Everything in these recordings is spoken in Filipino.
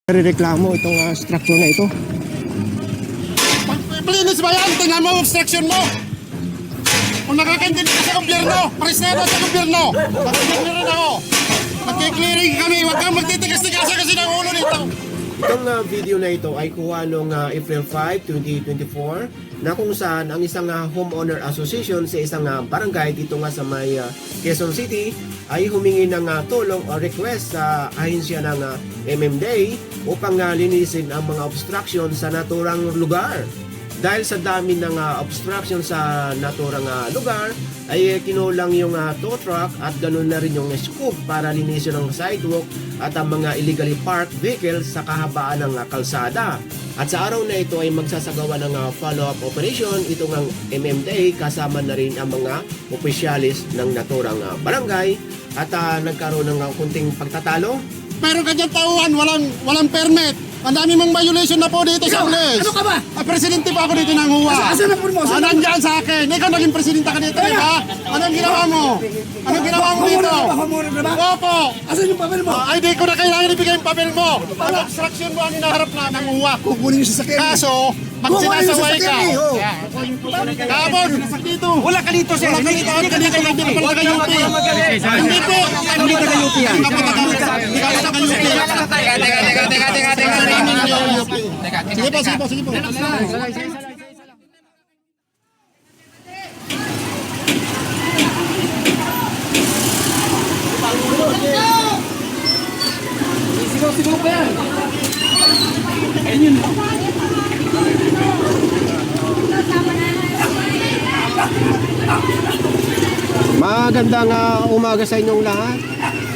Reklamo itong structure na ito. Palinis ba yan? Tingnan mo obstruction mo. Kung nakakaintindi ka sa gobyerno, presero sa gobyerno. Pag-clear rin ako. Magki-clearing kami, huwag kang magtitigas-tigasa kasi ng ulo nito. Itong video na ito ay kuha noong April 5, 2024 na kung saan ang isang homeowner association sa isang barangay dito nga sa may Quezon City ay humingi ng tulong o request sa ahensya ng MMDA upang linisin ang mga obstruction sa naturang lugar. Dahil sa dami ng obstruction sa naturang lugar, ay kinulang yung tow truck at ganoon na rin yung scoop para linisin ang sidewalk at ang mga illegally parked vehicles sa kahabaan ng kalsada. At sa araw na ito ay magsasagawa ng follow-up operation itong ang MMDA kasama na rin ang mga opisyalis ng naturang barangay at nagkaroon ng kunting pagtatalo. Pero kanyang tauhan, walang permit. Ang dami mong violation na po dito sa police. Ano ka ba? Presidente pa ako dito ng huwa. Asan ang mo? Nandyan sa akin. Ikaw naging presidente ka dito, di ba? Anong ginawa mo? Anong ginawa mo dito? Homeowner ka ba? Opo. Asan yung papel mo? Ay, di ko na kailangan ibigay yung papel mo. Ang obstruction mo ang hinaharap na ng huwa. Kukunin yung sasakyan. Kaso, pag sinasaway ka. Kapon, dito. Wala ka dito, sir. Wala ka dito. Hindi ka dito. Hindi ka pala taga-UP. Hindi po. Hindi ka kayo piyan. Hindi ka pa taga-UP. Sige po, sige po, sige po. Siguro pa yan. Ayun yun. Magandang umaga sa inyong lahat.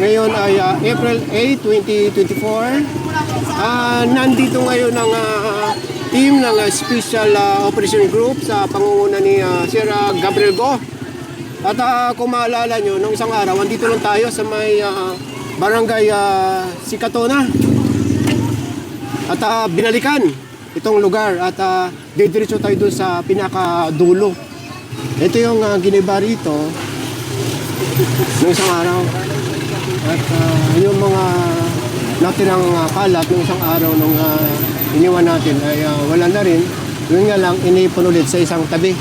Ngayon ay April 8, 2024. Nandito ngayon ang team ng Special Operation Group sa pangunguna ni Sir Gabriel Go. At kung maalala nyo, nung isang araw, andito lang tayo sa may barangay Sikatona. At binalikan itong lugar at didiretso tayo doon sa pinakadulo. Ito yung giniba rito nung isang araw. At yung mga natirang kalat nung isang araw nung iniwan natin ay wala na rin. Yun nga lang, inipon ulit sa isang tabi.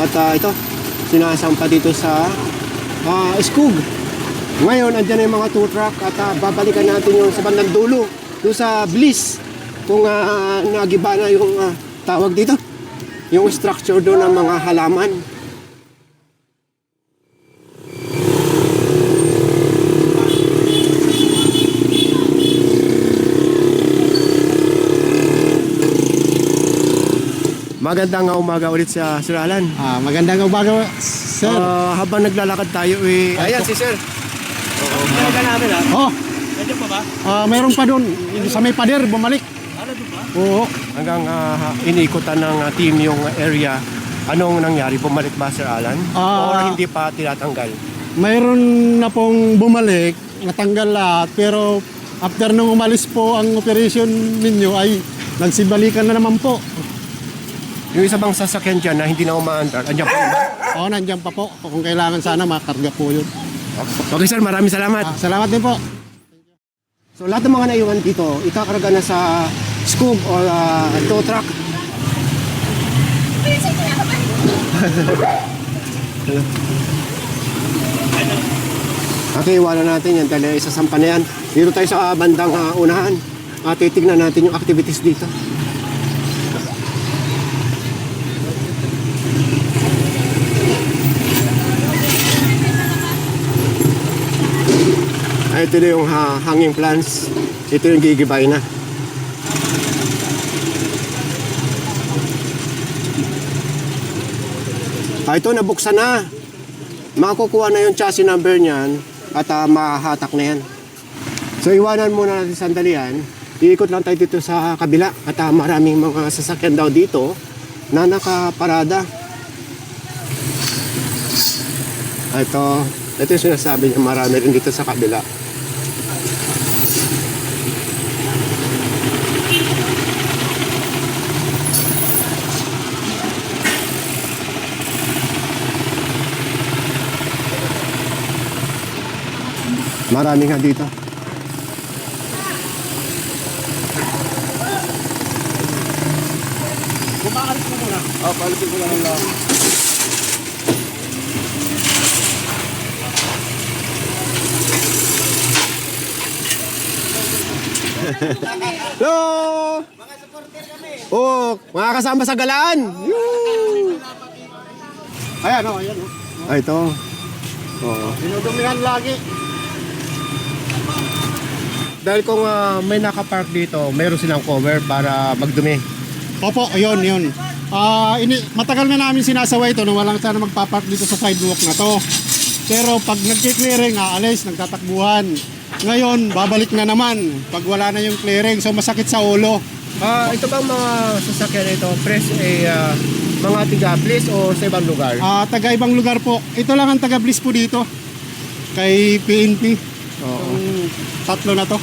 At ito, sinasampa dito sa Skug. Ngayon, andyan na yung mga tow truck at babalikan natin yung sa bandang dulo, doon sa Bliss. Kung nagiba na yung tawag dito, yung structure doon ng mga halaman. Magandang umaga ulit sa Sir Alan. Magandang umaga, sir. Habang naglalakad tayo, ayan si Sir. Talaga namin, ha? Oh, Nandiyan pa ba? mayroon pa doon. Sa may pader, bumalik. Ano doon ba? Oo. Hanggang inikutan ng team yung area. Anong nangyari? Bumalik ba, Sir Alan? Or hindi pa tinatanggal? Mayroon na pong bumalik, natanggal lahat, pero after nung umalis po ang operation ninyo ay nagsibalikan na naman po. Yung isa bang sasakyan dyan na hindi na umaandar, andyan pa ba? Oo, nandiyan pa po. Kung kailangan sana, makarga po yun. Okay sir, maraming salamat. Salamat din po. So lahat ng mga naiwan dito, ikakarga na sa scoop or tow truck. Okay, iwanan natin yan dahil isasampa na yan. Dito tayo sa bandang unahan. Titignan natin yung activities dito. Ito na yung hanging plants. Ito yung gigibay na. Ito nabuksan na. Makukuha na yung chassis number niyan at mahahatak na yan. So iwanan muna natin sandali yan. Iikot lang tayo dito sa kabila at maraming mga sasakyan daw dito na nakaparada. Ito yung sinasabi niya, marami rin dito sa kabila. Marami nga dito. Palitin ko lang lang. Hello! Mga supporter kami. Oh, mga kasama sa galaan. Yoo! Ayan o, ayan o. Ay, ito. Oo. Dinudumihan lagi. Dahil kung may nakapark dito, mayroon silang cover para magdumi. Opo, ayun, yun. Matagal na namin sinasaway ito nung walang sana magpapark dito sa sidewalk na to. Pero pag nagki-clearing, aalis, nagtatakbuhan. Ngayon, babalik na naman pag wala na yung clearing. So masakit sa ulo. Ito bang mga sasakyan ito, press mga tiga-place o sa ibang lugar? Taga ibang lugar po. Ito lang ang taga-Bliss po dito. Kay PNP. Oo. Tatlo na to.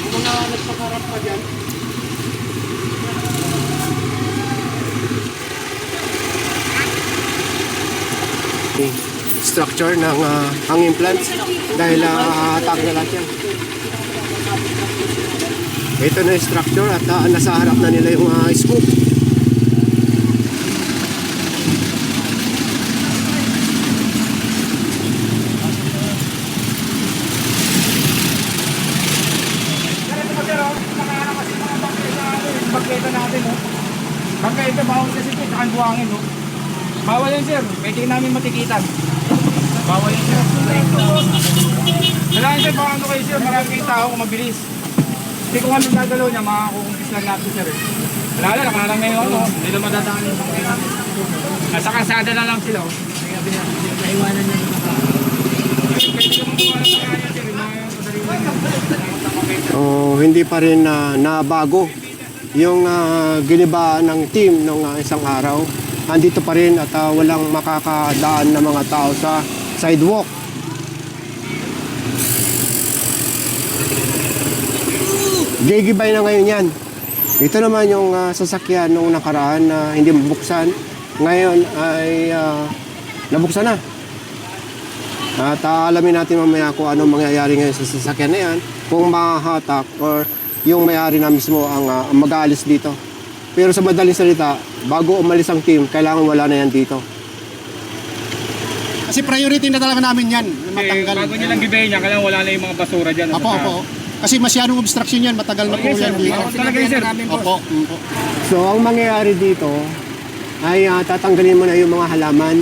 Yung mga nagpakarap pa dyan. Structure ng hanging plants dahil attack na lahat yan. Ito na yung structure at nasa harap na nila yung scoop. Bangketa natin, no? Bangketa, bawal kasi ito, saka buhangin, no? Bawal yan, sir. Pwede namin matikitan. Bawal yan, sir. Kailangan, sir, baka ano kayo, sir. Maraming tao kung mabilis. Hindi ko kami nadalaw niya, makakukumpis lang natin, sir. Wala, nakarang ngayon, no? Hindi na madadaan yung bangketa. Nasa kasada na lang sila, oh. Naiwanan niya yung mga pwede naman buwan ng kaya, sir. Hindi pa rin nabago yung giniba ng team ng isang araw. Andito pa rin at walang makakadaan na mga tao sa sidewalk. Gigibay na ngayon yan. Ito naman yung sasakyan nung nakaraan na hindi mabuksan. Ngayon ay nabuksan na. At alamin natin mamaya kung anong mangyayari ngayon sa sasakyan na yan. Kung mahahatak or yung may-ari na mismo ang mag-aalis dito. Pero sa madaling salita, bago umalis ang team, kailangan wala na yan dito. Kasi priority na talaga namin yan. Matanggal. Bago nilang gibayin niya, kailangan wala na yung mga basura dyan. Opo. Kasi masyadong obstruction yan. Matagal na po yan dito. Talaga yun, sir. Opo. So, ang mangyayari dito ay tatanggalin mo na yung mga halaman.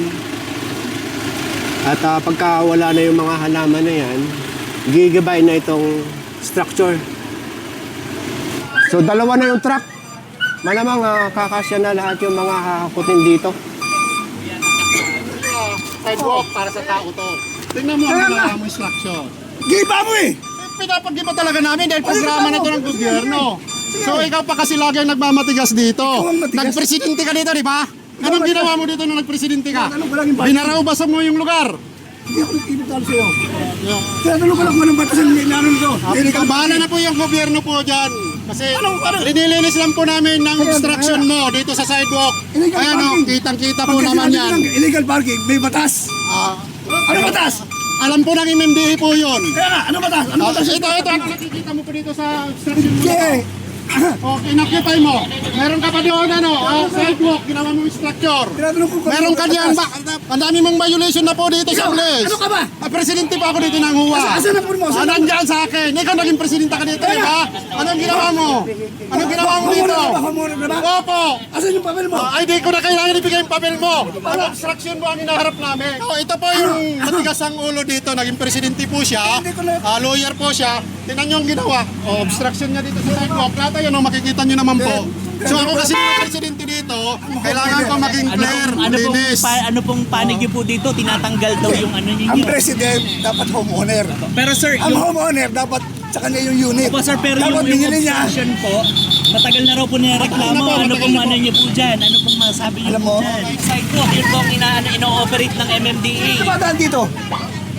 At pagka wala na yung mga halaman na yan, gigibay na itong structure. So, dalawa na yung truck. Malamang kakasya na lahat yung mga hahakutin dito. Sidewalk para sa tao to. Tingnan mo ang mga mo structure. Giba mo eh! Pinapag-giba talaga namin dahil programa na to ng gobyerno. So ikaw pa kasi lagi ang nagmamatigas dito. ang matigas. Nagpresidente ka dito, di ba? Anong ginawa mo dito nung nagpresidente ka? Tinatanong ko lang yung batas. Binaraubasan mo yung lugar. Hindi ako nag-ibig sa'yo. Tinatanong ko lang kung anong batasan may inaano nito. Bahala na po yung gobyerno po dyan. Kasi linilinis lang po namin ng obstruction mo dito sa sidewalk. Illegal Ayan o, parking. kitang-kita po Pag naman sinabi yan. ko lang, illegal parking, may batas. Ano batas? Alam po ng MMDA po yun. Kaya nga, ano batas? Ano batas? Ito, ano nakikita mo po dito sa obstruction mo? Okay. O, inoccupy mo. Meron ka pa doon, sidewalk, ginawa mo yung structure. Tinatanong ko kung Meron ka ano diyan ba? Ang dami mong violation na po dito sa Ikaw, place. ano ka ba? Presidente pa ako dito ng huwa. Asan ang phone mo? Asan ang- Nandyan sa akin. Ikaw naging presidente ka dito, di ba? Anong ginawa mo? Anong ginawa mo dito? Homeowner ka ba? Opo. Asan yung papel mo? Ay, di ko na kailangan ibigay yung papel mo. Ang obstruction mo ang hinaharap namin. Ito po yung matigas ang ulo dito. Naging presidente po siya. Lawyer po siya. Tingnan niyo ang ginawa. Obstruction niya dito sa sidewalk. Lahat yun, makikita niyo naman po. So ako kasi yung presidente dito, kailangan ko maging clear, linis. Ano pong panig niyo po dito? Tinatanggal daw yung ano Ang ninyo. president dapat homeowner. Pero sir, Ang homeowner dapat sa kanya yung unit. po sir, pero Dapat yung binili niya. obstruction po, matagal na raw po nireklamo. Ano pong ano niyo po dyan? Ano pong masabi niyo Alam po mo? dyan? Sidewalk, yun po ang ino-operate ng MMDA. Tumadaan dito.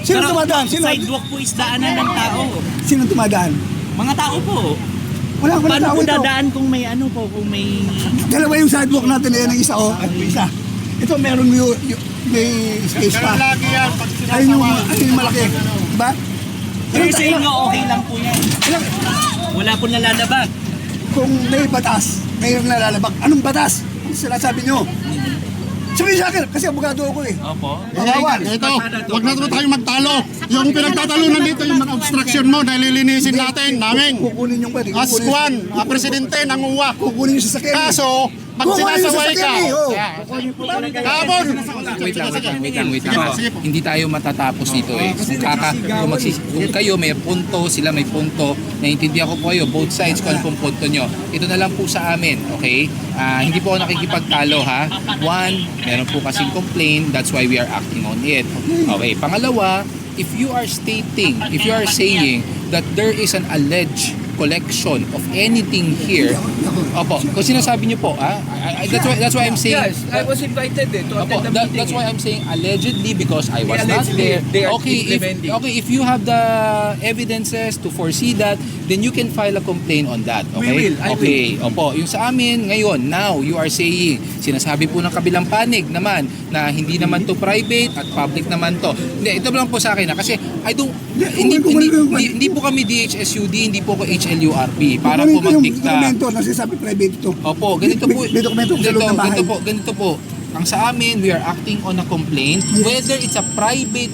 Sino Pero tumadaan? Sino? sidewalk po is daanan ng tao. Sino tumadaan? Mga tao po. Wala akong Paano tao po ito. dadaan kung may ano po, kung may... Dalawa yung sidewalk natin, yan ang isa at isa. Ito meron may space pa. Lagi yan. Pag Ayun yung malaki. Diba? Pero sa inyo, okay lang po yan. Wala po nalalabag. Kung may batas, mayroong nalalabag. Anong batas? Ang sinasabi nyo. Sabihin sa akin, kasi abogado ako eh. Opo. Bawal. Ito, wag na naman tayong magtalo. Yung pinagtatalunan dito, yung mga obstruction mo, nalilinisin natin, namin. Kukunin yung pwede. As Juan, presidente ng UWA. Kukunin yung sasakyan. Kaso, pag Kukunin yung sinasaway ka, sasakyan eh. Oh. kapon! Wait lang. Hindi tayo matatapos dito eh. Kung kayo may punto, sila may punto, naiintindihan ko po kayo, both sides kung ano pong punto nyo. Ito na lang po sa amin, okay? Hindi po ako nakikipagtalo ha. One, meron po kasing complaint, that's why we are acting on it. Okay, pangalawa, if you are saying that there is an alleged collection of anything here, opo, kung sinasabi niyo po, that's why I'm saying, Yes, I was invited to opo, attend the meeting. that's why I'm saying allegedly because I was not Allegedly, there. they are Okay, implementing. if you have the evidences to foresee that, then you can file a complaint on that. Okay? I Okay, opo, yung sa amin ngayon, now you are saying, sinasabi po ng kabilang panig naman na hindi naman to private at public naman to. Hindi, ito lang po sa akin kasi hindi po kami DHSUD, hindi po ko HLURP para po Kukunin ko yung magdikta. dokumento na sinasabi private ito. Opo, ganito po. May dokumento ko sa loob ng bahay. Ganito po. Ang sa amin, we are acting on a complaint, whether it's a private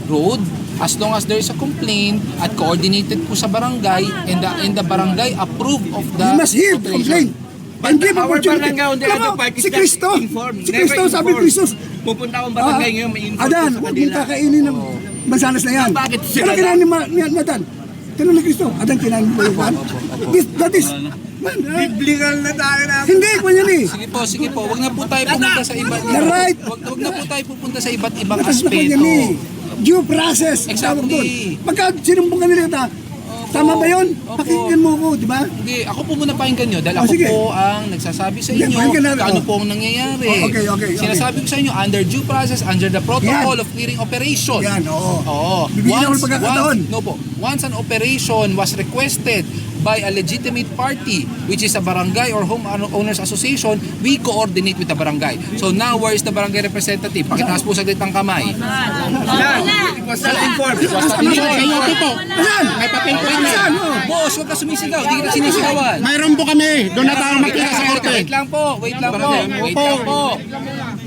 road, as long as there is a complaint at coordinated po sa barangay and the barangay approve of the You must hear the operation. complaint. And give Our opportunity. barangay on the Alam other mo, part is si not Cristo. informed. Si Never Cristo, sabi informed. Cristo. Pupunta akong barangay ngayon, may inform Adan, sa huwag mong kanila. kakainin ng mansanas na yan. Bakit sila Ano kinain ni Adan? Tinanong ni Cristo, Adan, kinain mo ba yung Juan? That is, Biblical na tayo na. hindi, kung yan eh. Sige po. Wag na po tayo pumunta sa iba't You're right. Wag na po tayo pupunta sa iba't ibang Batas na kung yan aspeto. eh. Due process. ang tawag Exactly. doon. Pagka sinumbong ka nila, tama ba yun? Opo. Pakinggan mo ako, di ba? Hindi, ako po muna pakinggan nyo dahil Oh, ako sige. po ang nagsasabi sa Hindi, inyo pakinggan natin, kung ano oh. po ang nangyayari. Oh, okay. Sinasabi ko sa inyo, under due process, under the protocol of clearing operation. Yan, oo. Oo. Bibigyan ako ng pagkakataon. Once an operation was requested by a legitimate party, which is a barangay or homeowners association, we coordinate with the barangay. So now, where is the barangay representative? Pakitaas po saglit ang kamay. It was not informed. Kayote po. Asan? May papel po kami. Asan? Oh. Boss, huwag ka sumisigaw. Hindi kita sinisigawan. Mayroon po kami. Doon na tayo makita sa korte. Wait lang po. Wait lang po.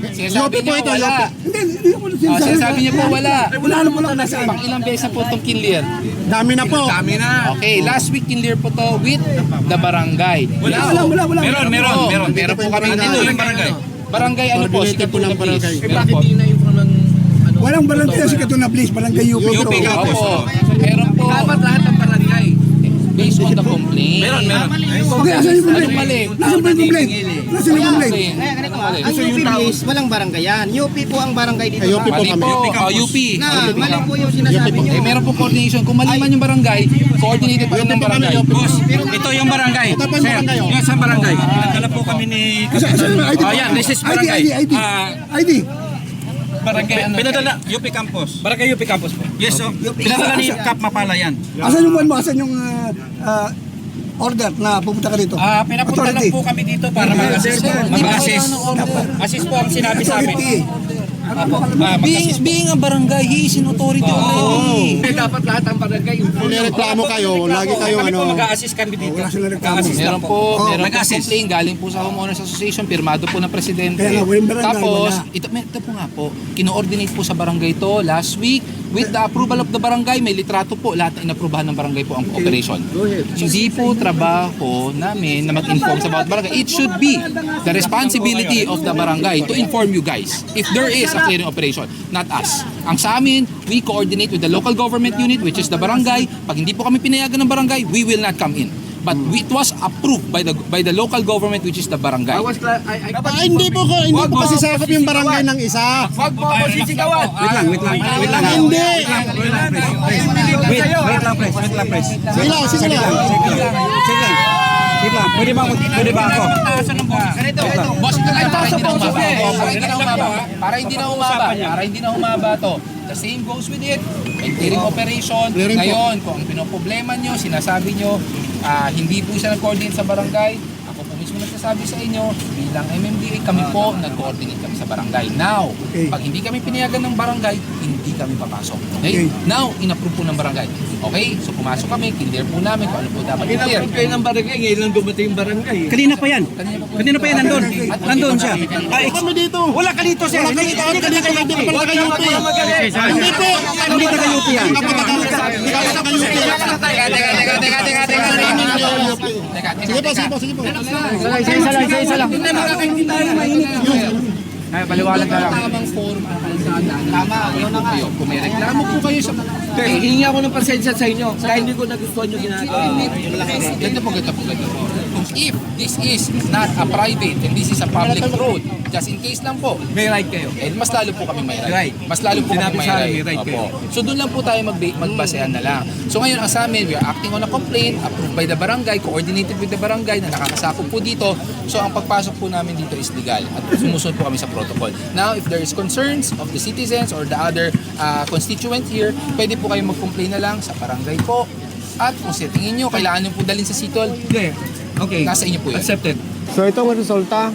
Sinasabi Yopi po niyo ito, wala. Hindi ako sinasabi. Sinasabi niyo po wala. Wala na po lang nasaan. Pang ilang beses na po itong kinlir? Dami na po. Dami na. Okay, last week kinlir po to with the barangay. Wala. Meron po kami dito yung barangay. Barangay ano po? Coordinated po ng barangay. Meron po. na-inform ng Walang barangay si Katuna Bliss, barangay UP. Opo. Meron po. dapat lahat ng barangay. Based on the complaint. Meron. Okay, asan yung complaint? Anong mali? Nasaan ba yung complaint? Nasaan yung complaint? Ang UP Bliss, walang barangay yan. UP po ang barangay dito. Ay, UP po Mali kami. po. UP. Na, mali po yung sinasabi niyo. Meron po coordination. Kung mali man yung barangay, coordinated po ng barangay. Ito yung barangay. Ito po yung barangay. oh. Yung sa barangay. Nagdala po kami ni... Asan yung ID? Ayan, this is barangay. ID. Barangay ano? Pinadala, UP Campus. Barangay UP Campus po. Yes, so. Pinadala ni Cap Mapala yan. Asan yung mo? Asan yung order na pupunta ka dito? Pinapunta lang po kami dito para mag-assist. Assist po ang sinabi sa amin. Being a barangay, he is in authority already. Dapat lahat ang barangay. Kung nireklamo kayo, lagi kayo Kami po ano. mag-assist kami dito. Wala sila reklamo. Meron po nag-assist. complaint galing po sa Homeowners Association, pirmado po ng presidente. Kaya nga, walang barangay, Tapos, wala. ito po nga po, kino-ordinate po sa barangay to last week with the approval of the barangay, may litrato po, lahat na inaprubahan ng barangay po ang operation. Hindi po trabaho namin na mag-inform sa bawat barangay. It should be the responsibility of the barangay to inform you guys if there is a clearing operation, not us. Ang sa amin, we coordinate with the local government unit, which is the barangay. Pag hindi po kami pinayagan ng barangay, we will not come in. But it was approved by the local government, which is the barangay. Hindi po kasi sakop yung barangay ng isa. Wag mo ako sisigawan. Wait lang. Hindi. Wait lang, press. Sige lang. Pwede ba ako? Boss, ito lang para hindi na humaba to. The same goes with it. May clearing operation. Clearing po. Ngayon, kung ang pinoproblema nyo, sinasabi nyo, hindi po siya nag-coordinate sa barangay, ako po mismo nagsasabi sa inyo, bilang MMDA, kami po nag-coordinate kami sa barangay. Now, pag hindi kami pinayagan ng barangay, hindi kami papasok. Okay? Now, in-approve po ng barangay. Okay? So pumasok kami, clear po namin kung ano po dapat i-clear. kayo ng barangay, ngayon lang dumating yung barangay. Kanina pa yan. Kanina pa yan, nandun. Nandun siya. Kami dito. Wala ka dito, sir. Wala kami dito. Hindi ka pala taga-UP. Hindi po. Hindi taga-UP yan. Hindi ka pa taga-UP. Sige po, sige po, sige po. Isa lang. Ay, paliwanag na lang. Tamang forum ang kalsada. Tama, yun na kayo. Kung may reklamo po kayo sa... Hihingi ako ng pasensya sa inyo dahil hindi ko nagustuhan yung ginagawa. Ganito po. If this is not a private and this is a public road, just in case lang po, May right kayo. mas lalo po kami may right. Right. Mas lalo po Sinabi kami may sa amin, right. may right kayo. Opo. So doon lang po tayo magbasehan na lang. So ngayon ang sa amin, we are acting on a complaint, approved by the barangay, coordinated with the barangay na nakakasakop po dito. So ang pagpasok po namin dito is legal at sumusunod po kami sa protocol. Now, if there is concerns of the citizens or the other constituent here, pwede po kayo mag-complain na lang sa barangay po. At kung sa tingin nyo, kailangan nyo po dalhin sa sitol, Hindi. Okay. nasa inyo po yun. Accepted. So itong resulta,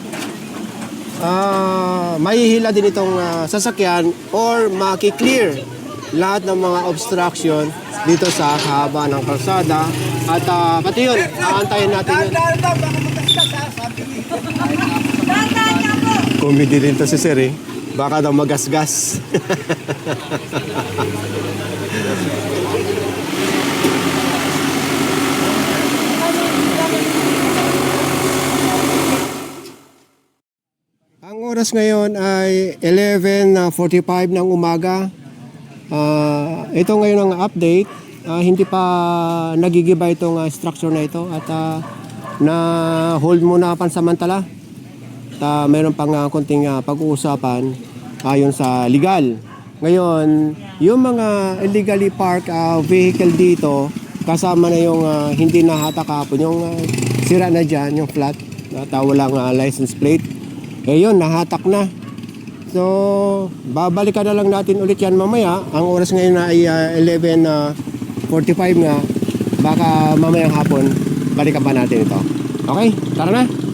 mahihila din itong sasakyan or makiklear lahat ng mga obstruction dito sa haba ng kalsada. At pati yun, aantayin natin yun. Comedy din to si Sir eh. Baka daw magasgas. Ang oras ngayon ay 11:45 ng umaga. Ito ngayon ang update. Hindi pa nagigiba itong structure na ito at na hold muna pansamantala. Mayroon pang konting pag-uusapan ayon sa legal. Ngayon, yung mga illegally parked vehicle dito, kasama na yung hindi nahatak kahapon, yung sira na dyan, yung flat, at walang license plate. Eh yun, nahatak na. So, babalikan na lang natin ulit yan mamaya. Ang oras ngayon na ay 11:45 nga. Baka mamayang hapon, balikan pa natin ito. Okay, tara na.